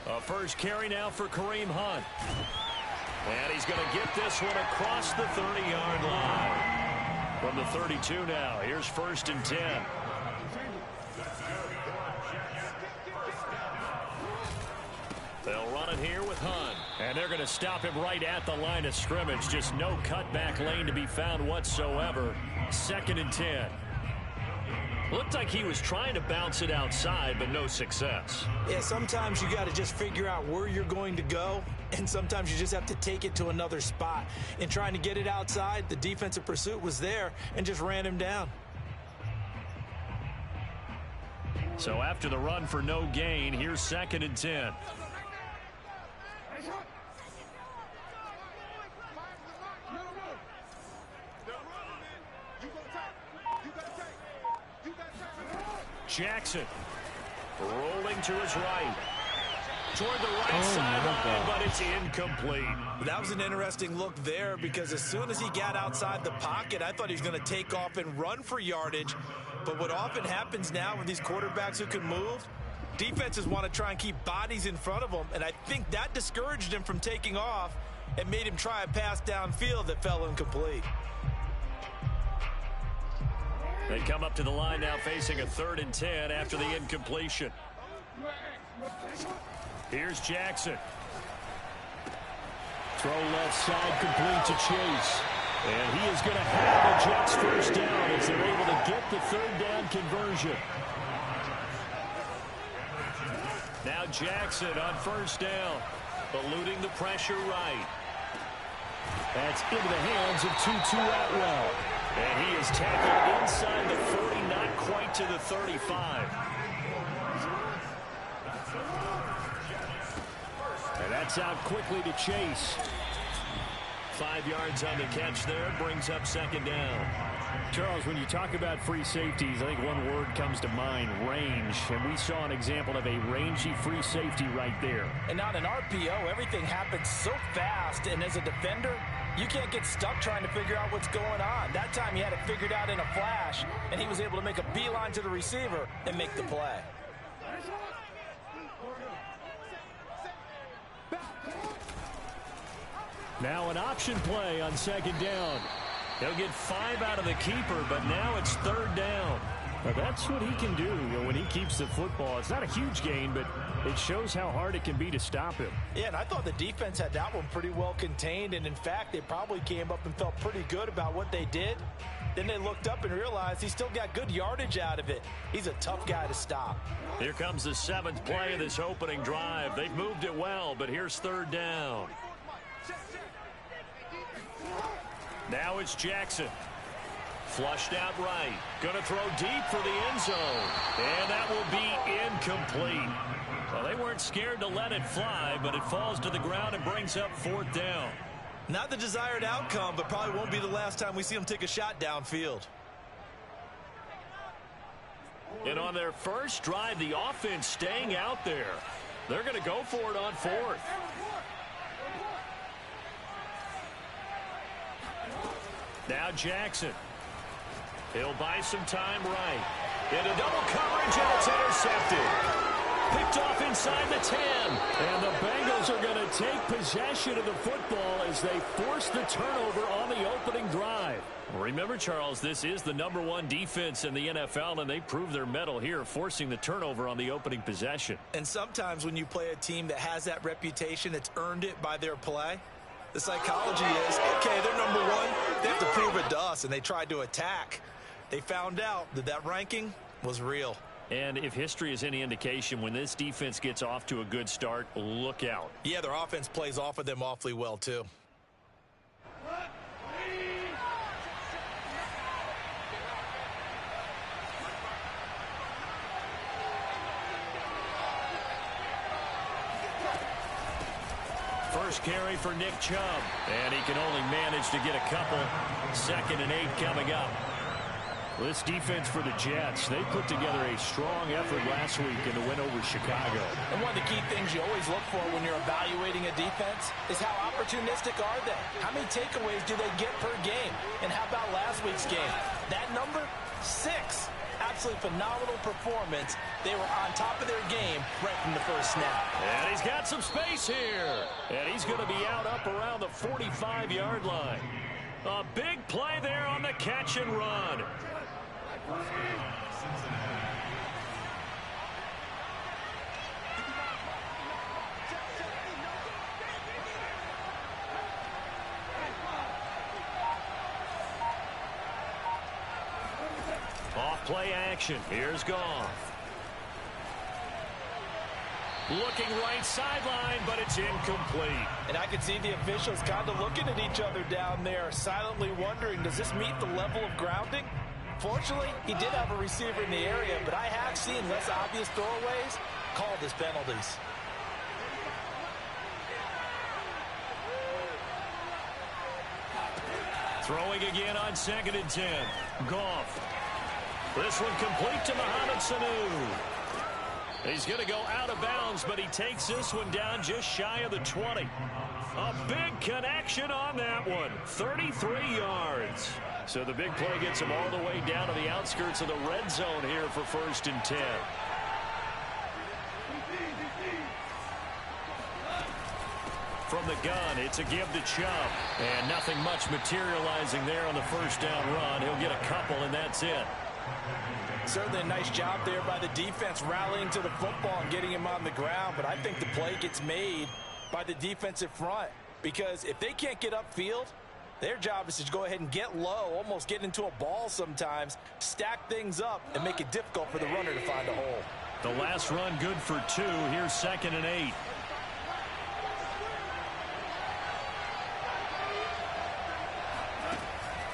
A first carry now for Kareem Hunt. And he's going to get this one across the 30-yard line. From the 32 now, here's 1st and 10. They'll run it here with Hunt. And they're going to stop him right at the line of scrimmage. Just no cutback lane to be found whatsoever. 2nd and 10. Looked like he was trying to bounce it outside, but no success. Yeah, sometimes you got to just figure out where you're going to go, and sometimes you just have to take it to another spot. In trying to get it outside, the defensive pursuit was there and just ran him down. So after the run for no gain, here's 2nd and 10. Jackson rolling to his right. Toward the right sideline, but it's incomplete. That was an interesting look there because as soon as he got outside the pocket, I thought he was going to take off and run for yardage. But what often happens now with these quarterbacks who can move, defenses want to try and keep bodies in front of them, and I think that discouraged him from taking off and made him try a pass downfield that fell incomplete. They come up to the line now facing a 3rd and 10 after the incompletion. Here's Jackson. Throw left side complete to Chase. And he is going to have the Jets first down as they're able to get the 3rd down conversion. Now Jackson on 1st down. Eluding the pressure right. That's into the hands of Tutu Atwell. And he is tackled inside the 40, not quite to the 35. And that's out quickly to Chase. 5 yards on the catch there, brings up 2nd down. Charles, when you talk about free safeties, I think one word comes to mind, range. And we saw an example of a rangy free safety right there. And on an RPO, everything happens so fast. And as a defender, you can't get stuck trying to figure out what's going on. That time he had it figured out in a flash, and he was able to make a beeline to the receiver and make the play. Now an option play on 2nd down. He'll get 5 out of the keeper, but now it's 3rd down. Now that's what he can do when he keeps the football. It's not a huge gain, but it shows how hard it can be to stop him. Yeah, and I thought the defense had that one pretty well contained, and in fact, they probably came up and felt pretty good about what they did. Then they looked up and realized he still got good yardage out of it. He's a tough guy to stop. Here comes the 7th play of this opening drive. They've moved it well, but here's 3rd down. Now it's Jackson. Flushed out right. Going to throw deep for the end zone. And that will be incomplete. Well, they weren't scared to let it fly, but it falls to the ground and brings up 4th down. Not the desired outcome, but probably won't be the last time we see him take a shot downfield. And on their first drive, the offense staying out there. They're going to go for it on 4th. Now Jackson. He'll buy some time right. Into double coverage, and it's intercepted. Picked off inside the 10. And the Bengals are going to take possession of the football as they force the turnover on the opening drive. Remember, Charles, this is the #1 defense in the NFL, and they prove their mettle here, forcing the turnover on the opening possession. And sometimes when you play a team that has that reputation, that's earned it by their play, the psychology is, okay, they're #1. They have to prove it to us, and they tried to attack. They found out that that ranking was real. And if history is any indication, when this defense gets off to a good start, look out. Yeah, their offense plays off of them awfully well, too. First carry for Nick Chubb. And he can only manage to get a couple. 2nd and 8 coming up. This defense for the Jets, they put together a strong effort last week in the win over Chicago. And one of the key things you always look for when you're evaluating a defense is how opportunistic are they? How many takeaways do they get per game? And how about last week's game? That number, 6 absolutely phenomenal performance. They were on top of their game right from the first snap. And he's got some space here. And he's going to be out up around the 45-yard line. A big play there on the catch and run. Off play action. Here's Goff. Looking right sideline, but it's incomplete. And I can see the officials kind of looking at each other down there, silently wondering, does this meet the level of grounding? Fortunately, he did have a receiver in the area, but I have seen less obvious throwaways called as penalties. Throwing again on 2nd and 10. Goff. This one complete to Mohamed Sanu. He's going to go out of bounds, but he takes this one down just shy of the 20. A big connection on that one. 33 yards. So the big play gets him all the way down to the outskirts of the red zone here for 1st and 10. From the gun, it's a give to Chubb. And nothing much materializing there on the first down run. He'll get a couple, and that's it. Certainly a nice job there by the defense rallying to the football and getting him on the ground. But I think the play gets made by the defensive front. Because if they can't get upfield, their job is to go ahead and get low, almost get into a ball sometimes, stack things up, and make it difficult for the runner to find a hole. The last run good for 2. Here's 2nd and 8.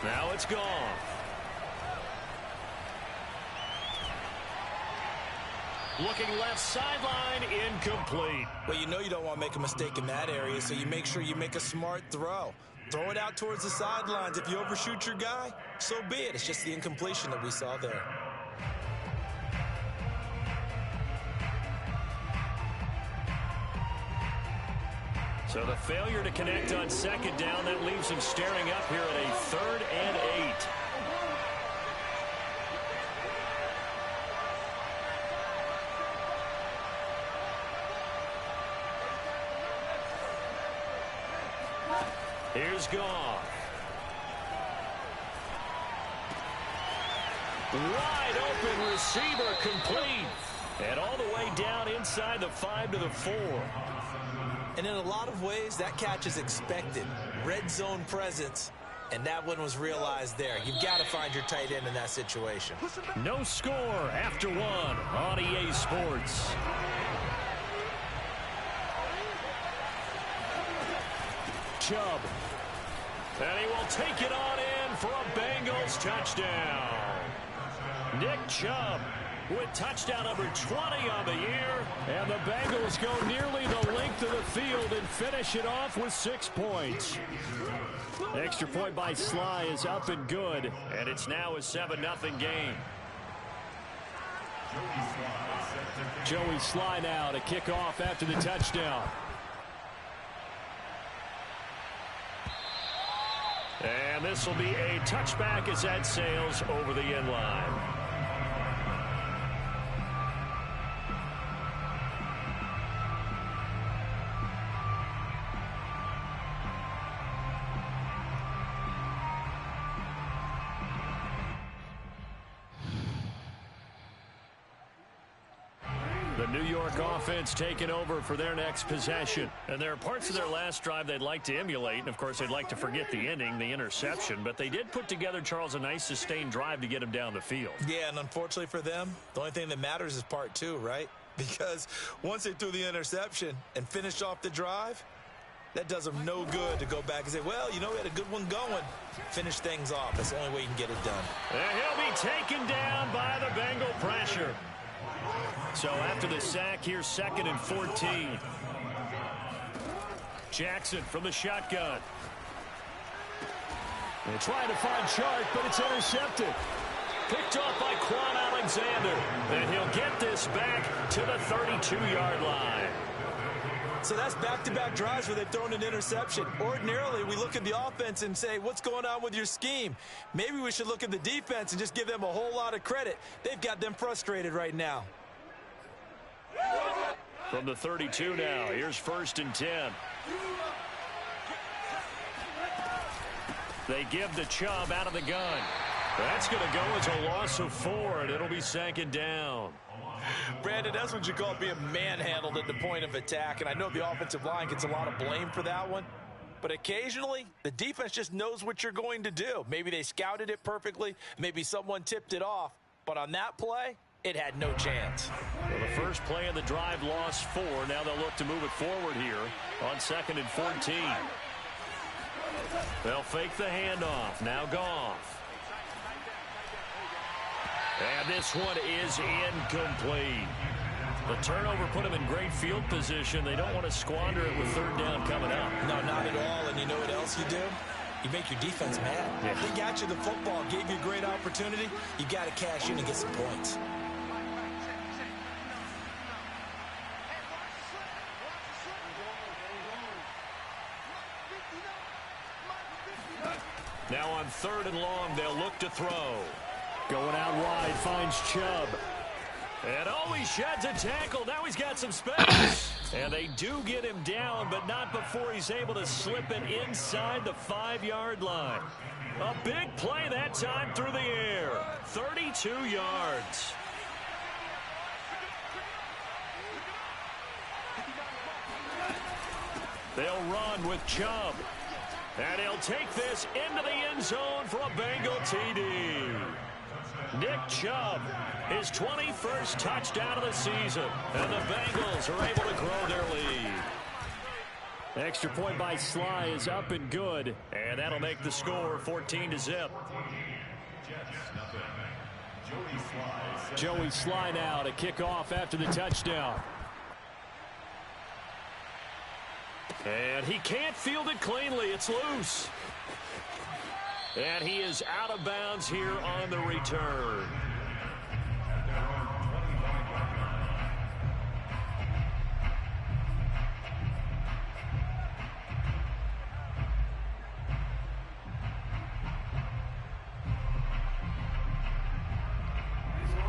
Now it's gone. Looking left sideline, incomplete. Well, you know you don't want to make a mistake in that area, so you make sure you make a smart throw. Throw it out towards the sidelines. If you overshoot your guy, so be it. It's just the incompletion that we saw there. So the failure to connect on 2nd down, that leaves him staring up here at a 3rd and 8. Here's Goff. Wide open receiver complete. And all the way down inside the 5 to the 4. And in a lot of ways, that catch is expected. Red zone presence, and that one was realized there. You've got to find your tight end in that situation. No score after 1 on EA Sports. Chubb. And he will take it on in for a Bengals touchdown. Nick Chubb with touchdown number 20 on the year. And the Bengals go nearly the length of the field and finish it off with 6 points. Extra point by Sly is up and good. And it's now a 7-0 game. Joey Sly now to kick off after the touchdown. And this will be a touchback as that sails over the end line. The New York offense taking over for their next possession. And there are parts of their last drive they'd like to emulate. And, of course, they'd like to forget the ending, the interception. But they did put together, Charles, a nice sustained drive to get him down the field. Yeah, and unfortunately for them, the only thing that matters is part 2, right? Because once they threw the interception and finished off the drive, that does them no good to go back and say, well, you know, we had a good one going. Finish things off. That's the only way you can get it done. And he'll be taken down by the Bengal pressure. So after the sack, here's 2nd and 14. Jackson from the shotgun. They're trying to find Chark, but it's intercepted. Picked off by Quan Alexander. And he'll get this back to the 32-yard line. So that's back-to-back drives where they've thrown an interception. Ordinarily, we look at the offense and say, what's going on with your scheme? Maybe we should look at the defense and just give them a whole lot of credit. They've got them frustrated right now. From the 32 now, here's 1st and 10. They give to Chubb out of the gun. That's going to go as a loss of 4, and it'll be 2nd down. Brandon, that's what you call being manhandled at the point of attack, and I know the offensive line gets a lot of blame for that one, but occasionally the defense just knows what you're going to do. Maybe they scouted it perfectly, maybe someone tipped it off, but on that play, it had no chance. Well, the first play of the drive lost 4. Now they'll look to move it forward here on 2nd and 14. They'll fake the handoff. Now Goff. And this one is incomplete. The turnover put them in great field position. They don't want to squander it with 3rd down coming up. No, not at all. And you know what else you do? You make your defense mad. Yeah. They got you the football, gave you a great opportunity. You got to cash in and get some points. Now on 3rd and long, they'll look to throw. Going out wide, finds Chubb. And he sheds a tackle. Now he's got some space. And they do get him down, but not before he's able to slip it inside the 5-yard line. A big play that time through the air. 32 yards. They'll run with Chubb. And he'll take this into the end zone for a Bengal TD. Nick Chubb, his 21st touchdown of the season. And the Bengals are able to grow their lead. Extra point by Sly is up and good. And that'll make the score 14-0. Joey Sly now to kick off after the touchdown. And he can't field it cleanly. It's loose. And he is out of bounds here on the return.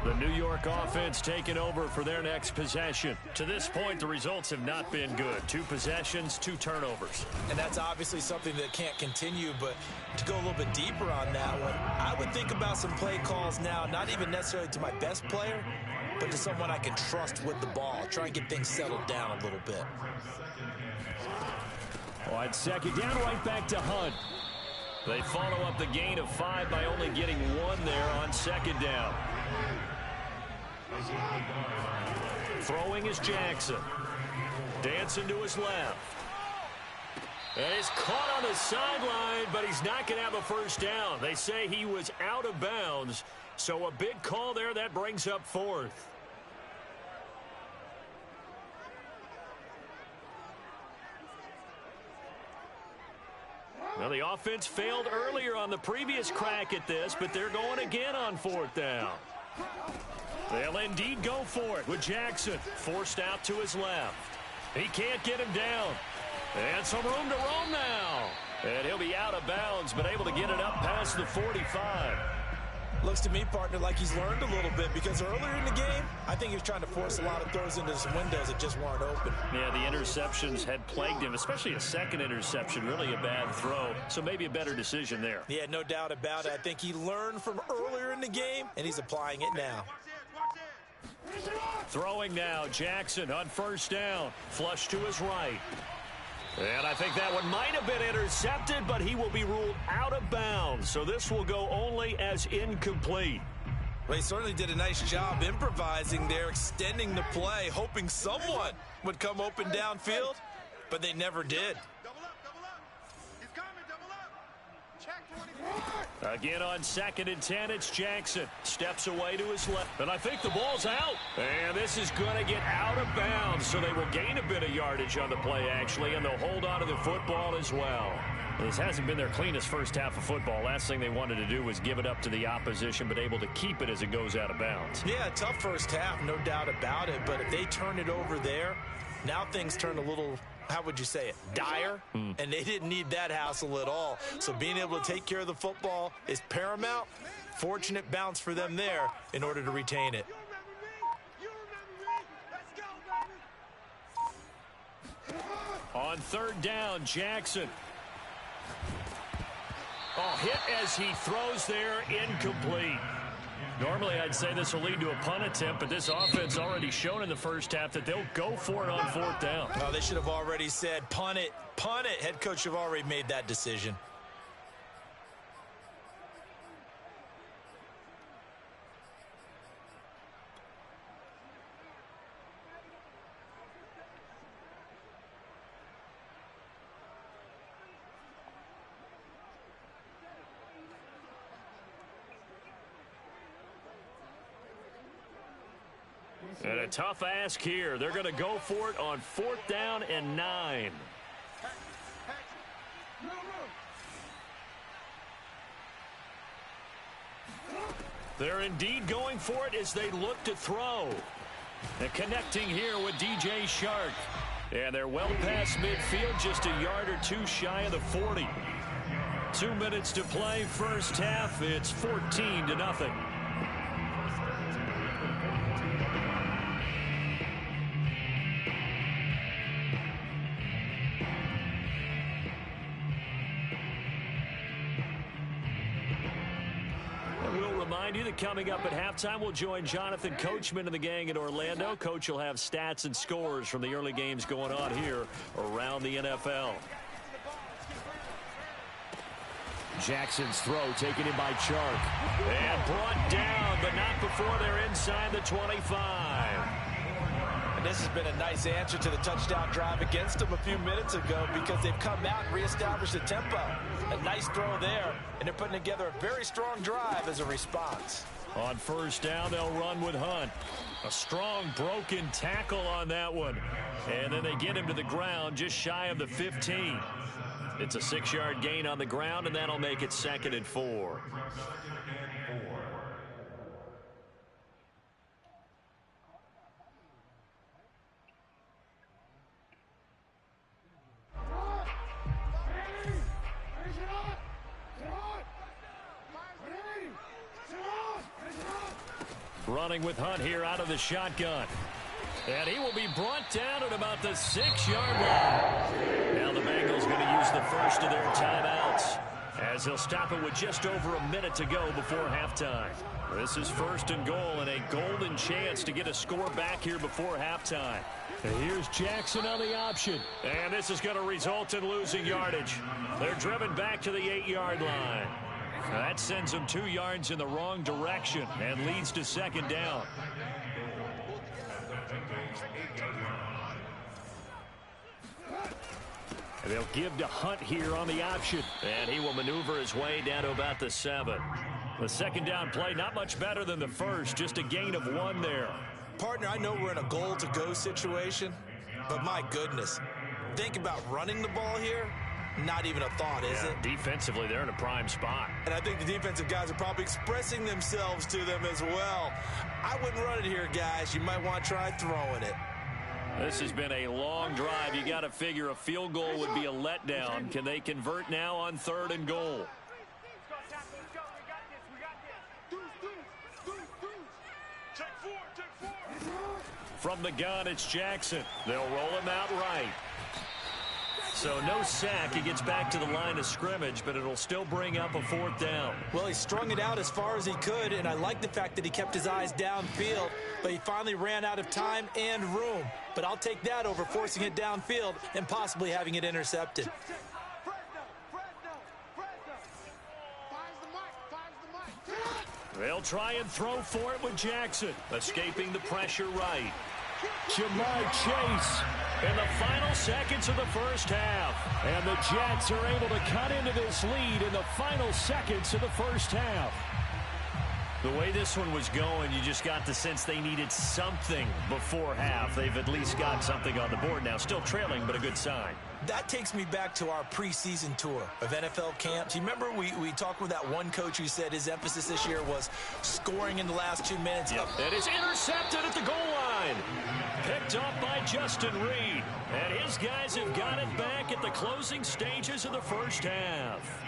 The New York offense taking over for their next possession. To this point, the results have not been good. 2 possessions, 2 turnovers. And that's obviously something that can't continue, but to go a little bit deeper on that one, I would think about some play calls now, not even necessarily to my best player, but to someone I can trust with the ball. Try and get things settled down a little bit. On 2nd down, right back to Hunt. They follow up the gain of 5 by only getting 1 there on 2nd down. Throwing is Jackson. Dancing to his left. And he's caught on the sideline, but he's not going to have a first down. They say he was out of bounds, so a big call there. That brings up 4th. Now, the offense failed earlier on the previous crack at this, but they're going again on 4th down. They'll indeed go for it with Jackson forced out to his left. He can't get him down. And some room to roam now. And he'll be out of bounds, but able to get it up past the 45. Looks to me, partner, like he's learned a little bit, because earlier in the game, I think he was trying to force a lot of throws into some windows that just weren't open. Yeah, the interceptions had plagued him, especially a second interception, really a bad throw. So maybe a better decision there. Yeah, no doubt about it. I think he learned from earlier in the game, and he's applying it now. Throwing now, Jackson on 1st down. Flush to his right. And I think that one might have been intercepted, but he will be ruled out of bounds. So this will go only as incomplete. Well, he certainly did a nice job improvising there, extending the play, hoping someone would come open downfield, but they never did. Again on 2nd and 10, it's Jackson. Steps away to his left. And I think the ball's out. And this is going to get out of bounds, so they will gain a bit of yardage on the play, actually, and they'll hold on to the football as well. This hasn't been their cleanest first half of football. Last thing they wanted to do was give it up to the opposition, but able to keep it as it goes out of bounds. Yeah, tough first half, no doubt about it. But if they turn it over there, Now things turn a little, how would you say it, dire? And they didn't need that hassle at all. So being able to take care of the football is paramount. Fortunate bounce for them there in order to retain it. On third down, Jackson. Oh, hit as he throws there, incomplete. Normally, I'd say this will lead to a punt attempt, but this offense already shown in the first half that they'll go for it on fourth down. Oh, they should have already said, punt it, punt it. Head coach have already made that decision. And a tough ask here. They're going to go for it on fourth down and 9. They're indeed going for it as they look to throw. And connecting here with DJ Shark. And they're well past midfield, just a yard or two shy of the 40. 2 minutes to play first half. It's 14-0. You that coming up at halftime, we'll join Jonathan Coachman and the gang in Orlando. Coach will have stats and scores from the early games going on here around the NFL. Jackson's throw taken in by Chark. And brought down, but not before they're inside the 25. And this has been a nice answer to the touchdown drive against them a few minutes ago because they've come out and reestablished the tempo. A nice throw there, and they're putting together a very strong drive as a response. On first down, they'll run with Hunt. A strong broken tackle on that one. And then they get him to the ground just shy of the 15. It's a 6-yard gain on the ground, and that'll make it 2nd and 4. Running with Hunt here out of the shotgun. And he will be brought down at about the 6-yard line. Now the Bengals going to use the first of their timeouts as he'll stop it with just over a minute to go before halftime. This is 1st and goal and a golden chance to get a score back here before halftime. And here's Jackson on the option. And this is going to result in losing yardage. They're driven back to the 8-yard line. That sends them 2 yards in the wrong direction and leads to 2nd down. And they'll give to Hunt here on the option. And he will maneuver his way down to about the 7. The 2nd down play, not much better than the first. Just a gain of 1 there. Partner, I know we're in a goal-to-go situation, but my goodness. Think about running the ball here. Not even a thought, is it? Defensively, they're in a prime spot. And I think the defensive guys are probably expressing themselves to them as well. I wouldn't run it here, guys. You might want to try throwing it. This has been a long drive. You got to figure a field goal would be a letdown. Can they convert now on 3rd and goal? From the gun, it's Jackson. They'll roll him out right. So no sack. He gets back to the line of scrimmage, but it'll still bring up a 4th down. Well, he strung it out as far as he could, and I like the fact that he kept his eyes downfield, but he finally ran out of time and room. But I'll take that over forcing it downfield and possibly having it intercepted. They'll try and throw for it with Jackson, escaping the pressure right. Jamar Chase in the final seconds of the first half. And the Jets are able to cut into this lead in the final seconds of the first half. The way this one was going, you just got the sense they needed something before half. They've at least got something on the board now. Still trailing, but a good sign. That takes me back to our preseason tour of NFL camps. You remember we talked with that one coach who said his emphasis this year was scoring in the last 2 minutes. Yep. It is intercepted at the goal line. Picked off by Justin Reed. And his guys have got it back at the closing stages of the first half.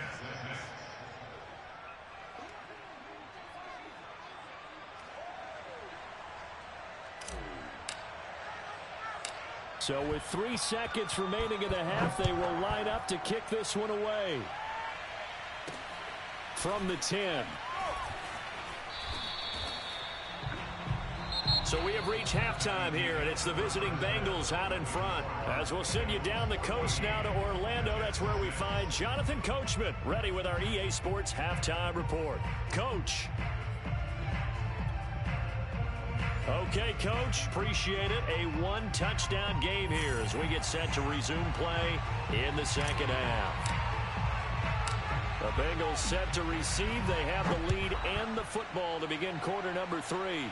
So with 3 seconds remaining in the half, they will line up to kick this one away. From the 10. So we have reached halftime here, and it's the visiting Bengals out in front. As we'll send you down the coast now to Orlando, that's where we find Jonathan Coachman, ready with our EA Sports Halftime Report. Coach. Okay, Coach, appreciate it. A 1-touchdown game here as we get set to resume play in the second half. The Bengals set to receive. They have the lead and the football to begin quarter number 3.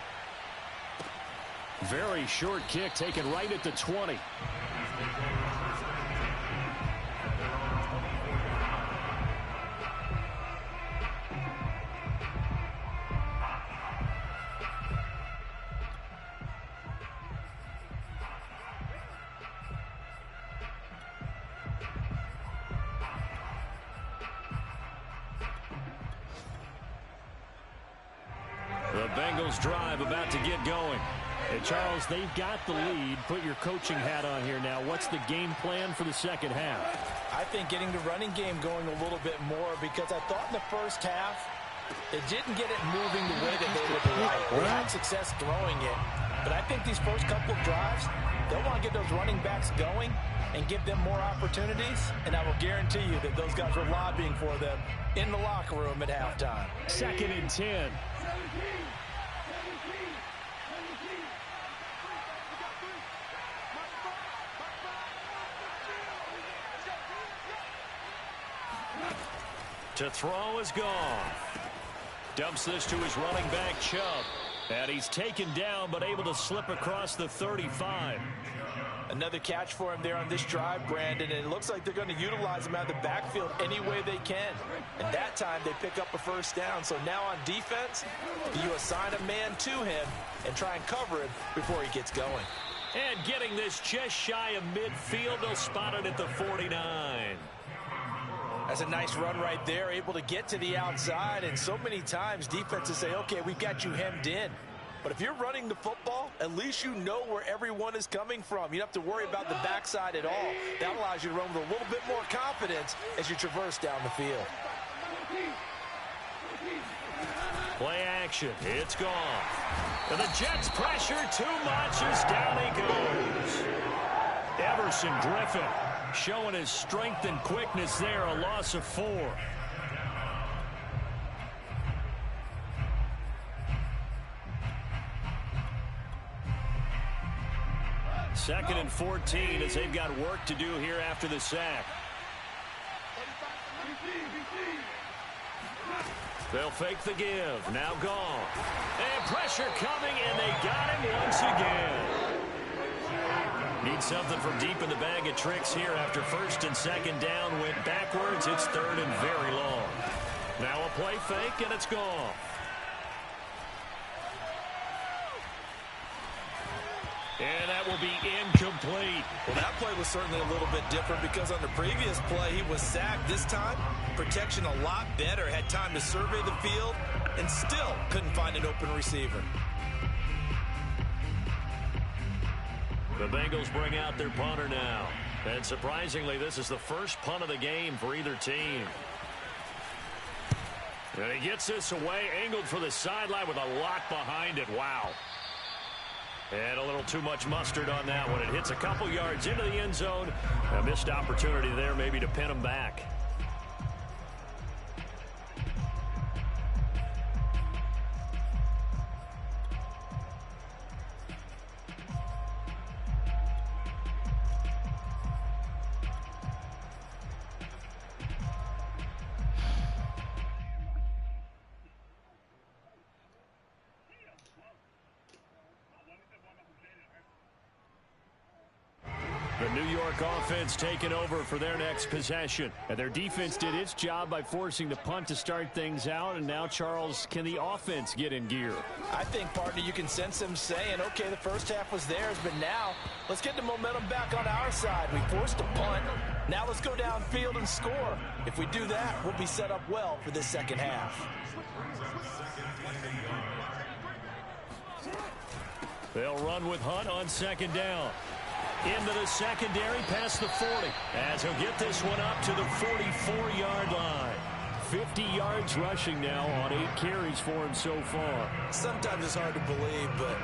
Very short kick taken right at the 20. The Bengals drive about to get going. Hey, Charles, they've got the lead. Put your coaching hat on here now. What's the game plan for the second half? I think getting the running game going a little bit more, because I thought in the first half they didn't get it moving the way that they would like. They had success throwing it, but I think these first couple of drives, they'll want to get those running backs going and give them more opportunities, and I will guarantee you that those guys were lobbying for them in the locker room at halftime. 2nd and 10. To throw is gone. Dumps this to his running back, Chubb. And he's taken down, but able to slip across the 35. Another catch for him there on this drive, Brandon, and it looks like they're going to utilize him out of the backfield any way they can. And that time they pick up a first down. So now on defense, you assign a man to him and try and cover him before he gets going. And getting this just shy of midfield, they'll spot it at the 49. That's a nice run right there, able to get to the outside. And so many times defenses say, okay, we've got you hemmed in. But if you're running the football, at least you know where everyone is coming from. You don't have to worry about the backside at all. That allows you to run with a little bit more confidence as you traverse down the field. Play action. It's gone. And the Jets pressure too much as down he goes. Everson Griffin showing his strength and quickness there. A loss of 4. Second and 14 as they've got work to do here after the sack. They'll fake the give. Now gone. And pressure coming, and they got him once again. Need something from deep in the bag of tricks here after first and second down went backwards. It's third and very long. Now a play fake, and it's gone. And that will be incomplete. Well, that play was certainly a little bit different because on the previous play, he was sacked. This time, protection a lot better. Had time to survey the field and still couldn't find an open receiver. The Bengals bring out their punter now. And surprisingly, this is the first punt of the game for either team. And he gets this away, angled for the sideline with a lot behind it. Wow. And a little too much mustard on that one. It hits a couple yards into the end zone. A missed opportunity there maybe to pin him back. The New York offense taking over for their next possession. And their defense did its job by forcing the punt to start things out. And now, Charles, can the offense get in gear? I think, partner, you can sense them saying, okay, the first half was theirs, but now let's get the momentum back on our side. We forced a punt. Now let's go downfield and score. If we do that, we'll be set up well for this second half. They'll run with Hunt on second down. Into the secondary past the 40. As he'll get this one up to the 44-yard line. 50 yards rushing now on 8 carries for him so far. Sometimes it's hard to believe, but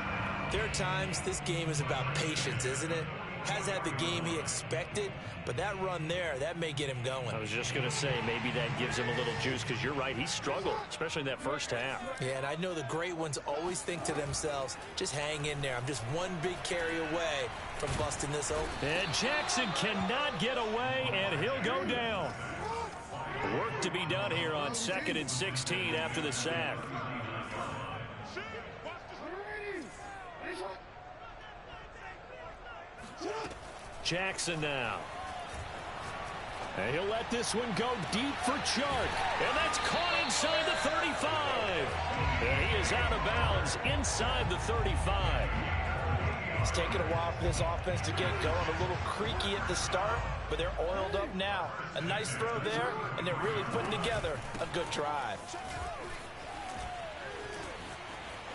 there are times this game is about patience, isn't it? Has had the game he expected, but that run there, that may get him going. I was just going to say, maybe that gives him a little juice, because you're right, he struggled, especially in that first half. Yeah, and I know the great ones always think to themselves, just hang in there. I'm just one big carry away from busting this open. And Jackson cannot get away, and he'll go down. Work to be done here on 2nd and 16 after the sack. Jackson now. And he'll let this one go deep for Chark. And that's caught inside the 35. And he is out of bounds inside the 35. It's taken a while for this offense to get going. A little creaky at the start, but they're oiled up now. A nice throw there, and they're really putting together a good drive.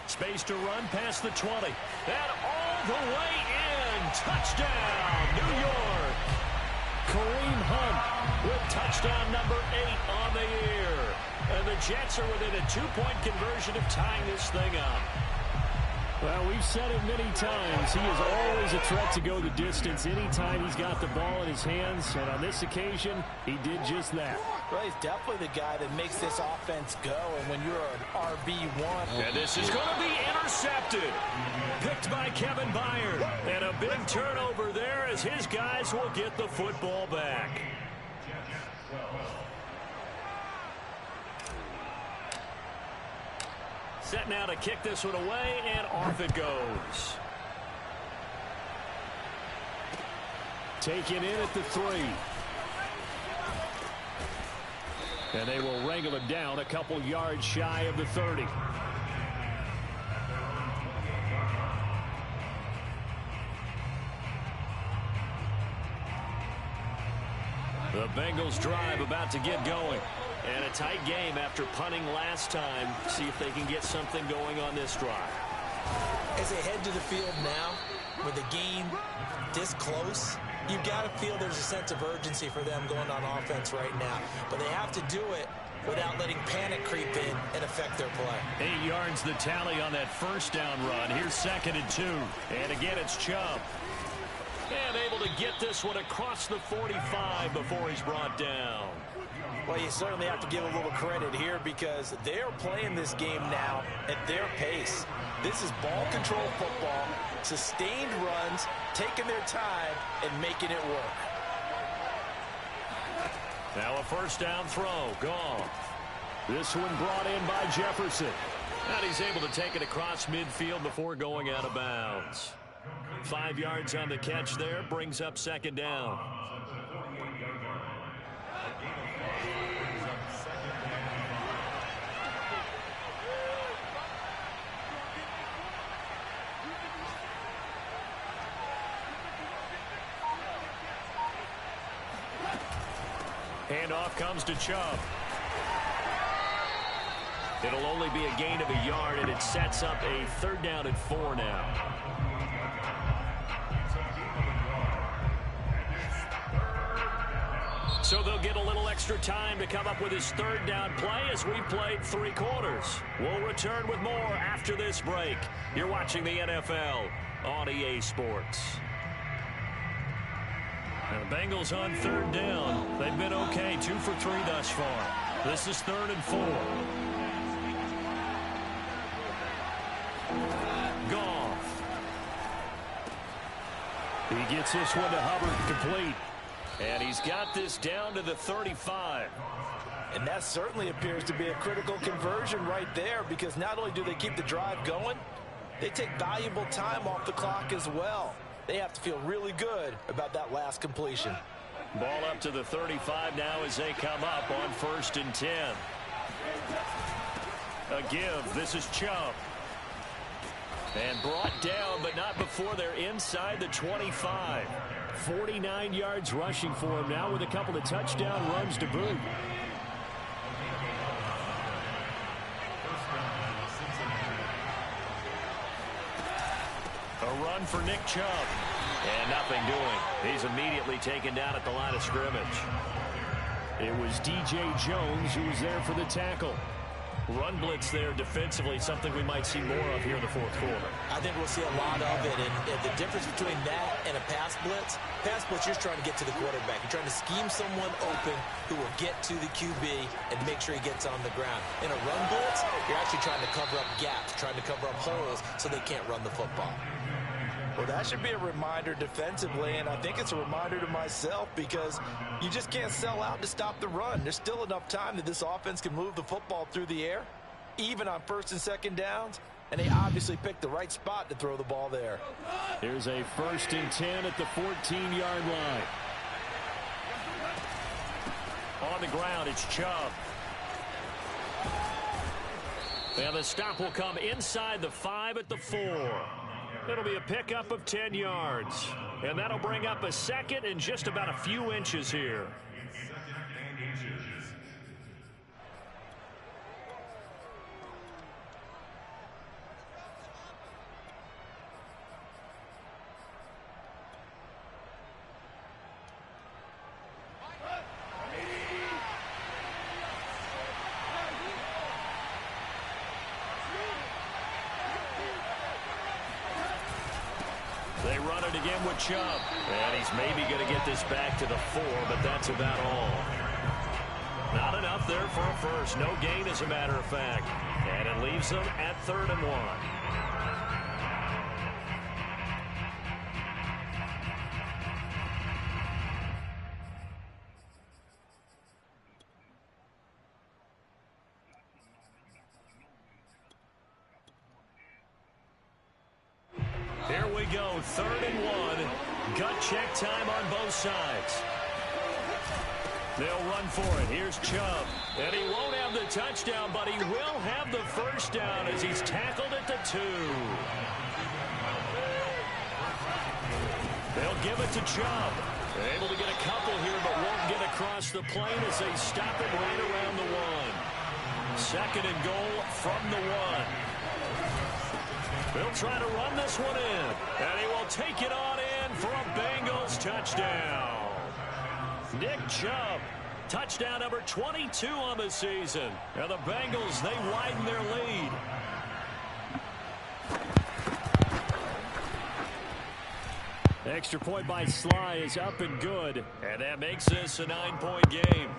Space to run past the 20. And all the way in. Touchdown, New York. Kareem Hunt with touchdown number 8 on the year. And the Jets are within a 2-point conversion of tying this thing up. Well, we've said it many times. He is always a threat to go the distance anytime he's got the ball in his hands. And on this occasion, he did just that. Well, he's definitely the guy that makes this offense go. And when you're an RB1. And this is going to be intercepted. Picked by Kevin Byard. And a big turnover there as his guys will get the football back. Set now to kick this one away, and off it goes. Taken in at the 3. And they will wrangle him down a couple yards shy of the 30. The Bengals drive about to get going. And a tight game after punting last time. See if they can get something going on this drive. As they head to the field now, with the game this close, you've got to feel there's a sense of urgency for them going on offense right now. But they have to do it without letting panic creep in and affect their play. 8 yards the tally on that first down run. Here's 2nd and 2. And again, it's Chubb. And able to get this one across the 45 before he's brought down. Well, you certainly have to give a little credit here because they're playing this game now at their pace. This is ball control football, sustained runs, taking their time and making it work. Now a first down throw, gone. This one brought in by Jefferson. And he's able to take it across midfield before going out of bounds. 5 yards on the catch there, brings up 2nd down. Handoff comes to Chubb. It'll only be a gain of a yard, and it sets up a 3rd down and 4 now. So they'll get a little extra time to come up with his 3rd down play as we played 3 quarters. We'll return with more after this break. You're watching the NFL on EA Sports. And the Bengals on 3rd down. They've been okay, 2 for 3 thus far. This is 3rd and 4. Goff. He gets this one to Hubbard, complete. And he's got this down to the 35. And that certainly appears to be a critical conversion right there because not only do they keep the drive going, they take valuable time off the clock as well. they have to feel really good about that last completion. Ball up to the 35 now as they come up on 1st and 10. A give. This is Chubb. And brought down, but not before they're inside the 25. 49 yards rushing for him now with a couple of touchdown runs to boot. A run for Nick Chubb. And nothing doing. He's immediately taken down at the line of scrimmage. It was DJ Jones who was there for the tackle. Run blitz there defensively, something we might see more of here in the 4th quarter. I think we'll see a lot of it, and the difference between that and a pass blitz, you're just trying to get to the quarterback. You're trying to scheme someone open who will get to the QB and make sure he gets on the ground. In a run blitz, you're actually trying to cover up gaps, trying to cover up holes so they can't run the football. Well, that should be a reminder defensively, and I think it's a reminder to myself because you just can't sell out to stop the run. There's still enough time that this offense can move the football through the air, even on 1st and 2nd downs, and they obviously picked the right spot to throw the ball there. Here's a 1st and 10 at the 14-yard line. On the ground, it's Chubb. And the stop will come inside the 5 at the 4. It'll be a pickup of 10 yards. And that'll bring up a 2nd and just about a few inches here. They run it again with Chubb. And he's maybe going to get this back to the 4, but that's about all. Not enough there for a first. No gain, as a matter of fact. And it leaves them at 3rd and 1. Here we go, 3rd and 1. Gut check time on both sides. They'll run for it. Here's Chubb. And he won't have the touchdown, but he will have the first down as he's tackled at the 2. They'll give it to Chubb. Able to get a couple here, but won't get across the plane as they stop it right around the 1. 2nd and goal from the 1. They'll try to run this one in. And he will take it on in for a Bengals touchdown. Nick Chubb, touchdown number 22 on the season. And the Bengals, they widen their lead. Extra point by Sly is up and good. And that makes this a 9-point game.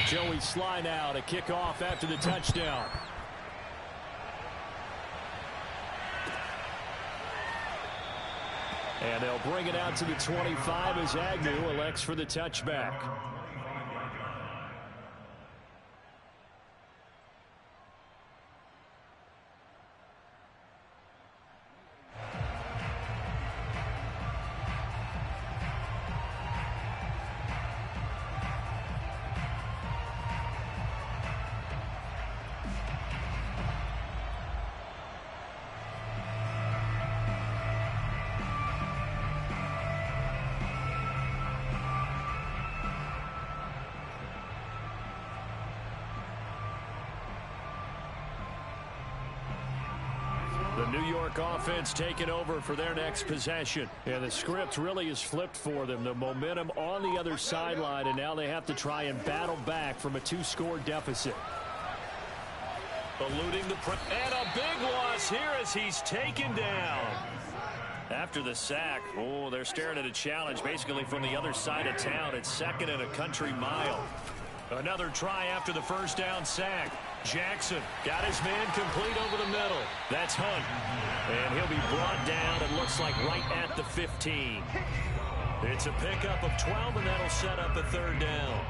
Joey Sly now to kick off after the touchdown. And they'll bring it out to the 25 as Agnew elects for the touchback. The New York offense taking over for their next possession. And the script really is flipped for them. The momentum on the other sideline, and now they have to try and battle back from a 2-score deficit. Eluding the and a big loss here as he's taken down. After the sack, oh, they're staring at a challenge basically from the other side of town. It's 2nd and a country mile. Another try after the first down sack. Jackson got his man complete over the middle. That's Hunt. And he'll be brought down, it looks like right at the 15. It's a pickup of 12, and that'll set up a third down.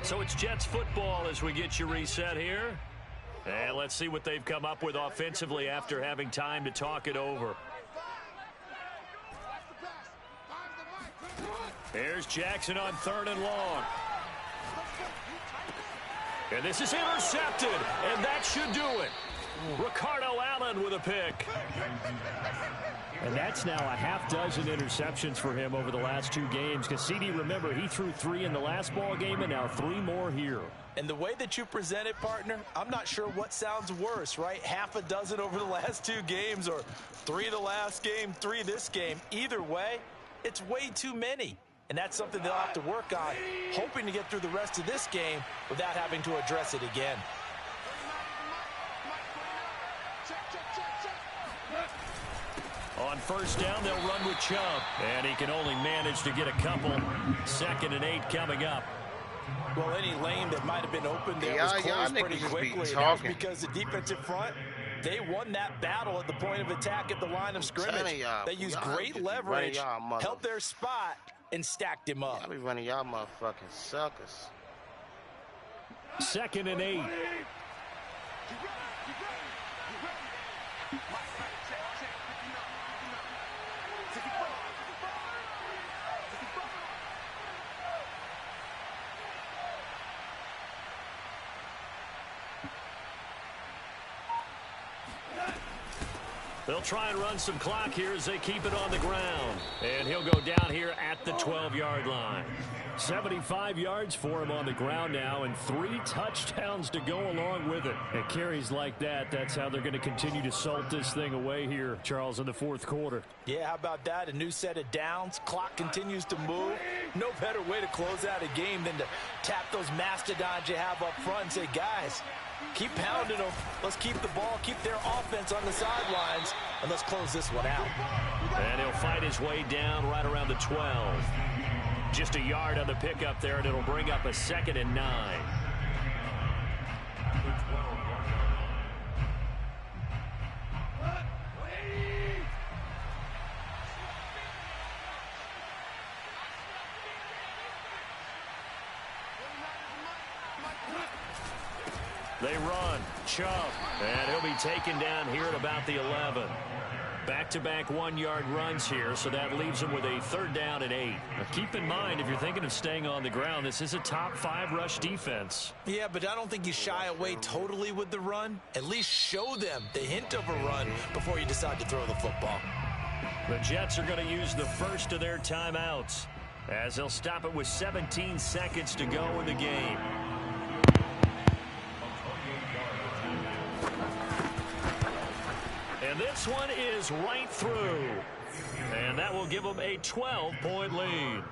So it's Jets football as we get you reset here. And let's see what they've come up with offensively after having time to talk it over. Here's Jackson on 3rd and long. And this is intercepted, and that should do it. Ricardo Allen with a pick. And that's now a half-dozen interceptions for him over the last 2 games. Because, CD, remember, he threw 3 in the last ball game and now 3 more here. And the way that you present it, partner, I'm not sure what sounds worse, right? Half a dozen over the last 2 games or 3 the last game, 3 this game. Either way, it's way too many. And that's something they'll have to work on, hoping to get through the rest of this game without having to address it again. On 1st down, they'll run with Chubb. And he can only manage to get a couple. 2nd and 8 coming up. Well, any lane that might have been open there was closed pretty quickly. And that's because the defensive front, they won that battle at the point of attack at the line of scrimmage. They used great leverage, held their spot, and stacked him up. Y'all be running y'all motherfucking suckers. 2nd and 8. They'll try and run some clock here as they keep it on the ground. And he'll go down here at the 12-yard line. 75 yards for him on the ground now, and 3 touchdowns to go along with it. And carries like that, that's how they're going to continue to salt this thing away here, Charles, in the 4th quarter. Yeah, how about that? A new set of downs. Clock continues to move. No better way to close out a game than to tap those mastodons you have up front and say, guys, keep pounding them. Let's keep the ball, keep their offense on the sidelines, and let's close this one out. And he'll fight his way down right around the 12. Just a yard on the pickup there, and it'll bring up a 2nd and 9. They run. Chubb. And he'll be taken down here at about the 11. Back-to-back 1-yard runs here, so that leaves them with a 3rd down and 8. Now keep in mind, if you're thinking of staying on the ground, this is a top 5 rush defense. Yeah, but I don't think you shy away totally with the run. At least show them the hint of a run before you decide to throw the football. The Jets are going to use the first of their timeouts as they'll stop it with 17 seconds to go in the game. And this one is right through. And that will give them a 12-point lead.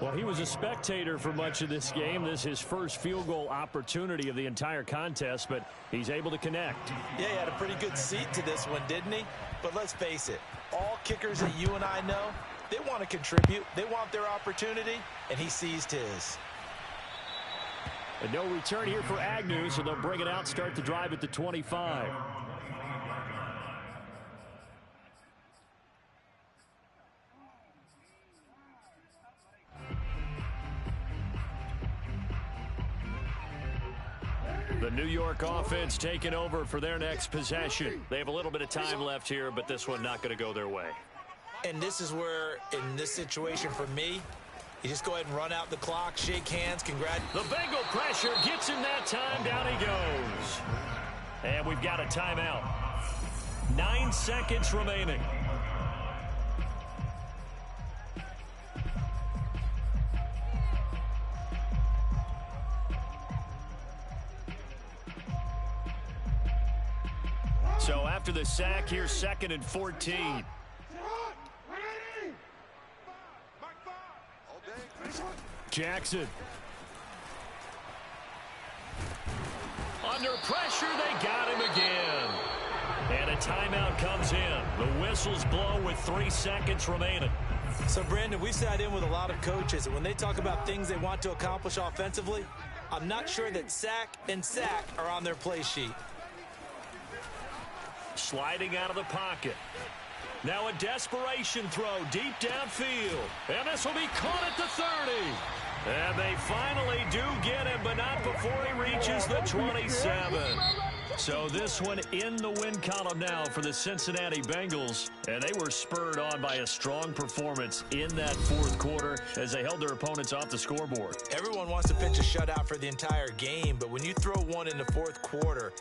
Well, he was a spectator for much of this game. This is his first field goal opportunity of the entire contest, but he's able to connect. Yeah, he had a pretty good seat to this one, didn't he? But let's face it, all kickers that you and I know, they want to contribute. They want their opportunity, and he seized his. And no return here for Agnew, so they'll bring it out, start the drive at the 25. The New York offense taking over for their next possession. They have a little bit of time left here, but this one not going to go their way. And this is where, in this situation for me, you just go ahead and run out the clock, shake hands, congrats. The Bengal pressure gets him that time. Down he goes. And we've got a timeout. 9 seconds remaining. So after the sack, here's 2nd and 14. Jackson. Under pressure, they got him again. And a timeout comes in. The whistles blow with 3 seconds remaining. So, Brandon, we've sat in with a lot of coaches, and when they talk about things they want to accomplish offensively, I'm not sure that sack and sack are on their play sheet. Sliding out of the pocket. Now a desperation throw deep downfield. And this will be caught at the 30. And they finally do get him, but not before he reaches the 27. So this one in the win column now for the Cincinnati Bengals. And they were spurred on by a strong performance in that fourth quarter as they held their opponents off the scoreboard. Everyone wants to pitch a shutout for the entire game, but when you throw one in the fourth quarter,